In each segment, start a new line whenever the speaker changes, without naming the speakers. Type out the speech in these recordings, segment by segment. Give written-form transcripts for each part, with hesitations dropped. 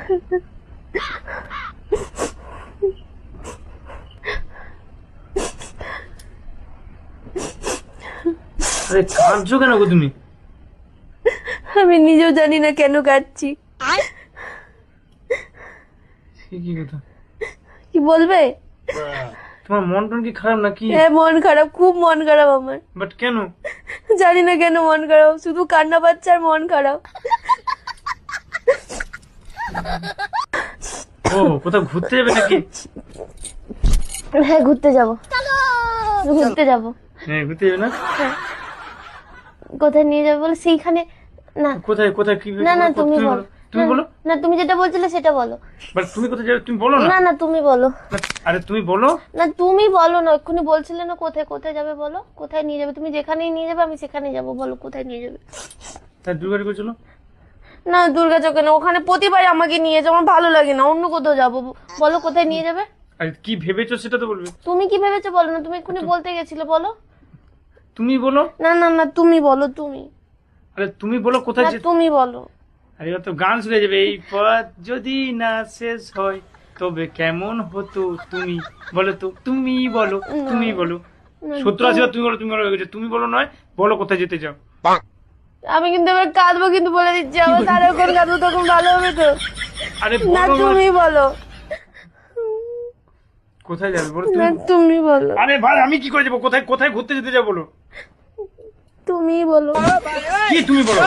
আরে কাঁদছো কেন গো তুমি?
আমি নিজেও জানি না কেন কাঁদছি।
কি কথা?
কি বলবে?
তোমার মন টন কি খারাপ নাকি?
হ্যাঁ, মন খারাপ, খুব মন খারাপ আমার।
বাট কেন?
জানি না কেন মন খারাপ, শুধু কান্না পাচ্ছে আর মন খারাপ।
ও কোথাও ঘুরতে যাবে নাকি?
হ্যাঁ, ঘুরতে যাব। ঘুরতে যাব।
হ্যাঁ ঘুরতে যাবে না?
কোথায় নিয়ে যাবে বলো? সেইখানে না।
কোথায় কোথায় কি?
না না, তুমি বলো।
তুমি বলো
না, তুমি যেটা বলছিলে সেটা বলো।
বাট তুমি কোথায় যাবে তুমি বলো না।
না না, তুমি বলো।
আরে তুমি বলো
না, তুমি বলো না। এক্ষুনি বলছিলে না কোথায় কোথায় যাবে, বলো কোথায় নিয়ে যাবে। তুমি যেখানেই নিয়ে যাবে আমি সেখানেই যাবো। বলো কোথায় নিয়ে যাবে।
তাই দুর্গারি করছিল
না, দুর্গা চকে না, ওখানে প্রতিবার আমাকে নিয়ে যাও, আমার ভালো লাগে না, অন্য কোথাও যাবো। বলো কোথায় নিয়ে যাবে।
আর কি ভেবেছো সেটা তো বলবে।
তুমি কি ভেবেছো বলো না, তুমি এক্ষুনি বলতে গেছিলে, বলো।
তুমি বলো।
না না না, তুমি বলো, তুমি।
আরে তুমি বলো কোথায়
না, তুমি বলো।
আরে তো গান শুনে যাবে। এই পথ যদি না শেষ হয় তবে কেমন হতো, তুমি বলো তো, তুমি বলো, তুমি বলো। 70-80 তুমি বলো, তুমি বলো, তুমি বলো নয়, বলো কোথায় যেতে চাও।
আমি কিন্তু এবার কাঁদবো, কিন্তু বলে দিচ্ছি, আমার সারাক্ষণ কাঁদবো, তখন ভালো হবে তো।
আরে
না,
বলো
তুমি বলো।
কোথায় যাবে বলো
না,
তুমি।
তুমি বলো।
আরে ভাই আমি কি করে যাবো? কোথায় কোথায় ঘুরতে যেতে যাবো বলো।
তুমি বলো।
কি তুমি বলো?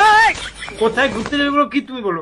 কোথায় ঘুরতে যাবে বলো, কি তুমি বলো।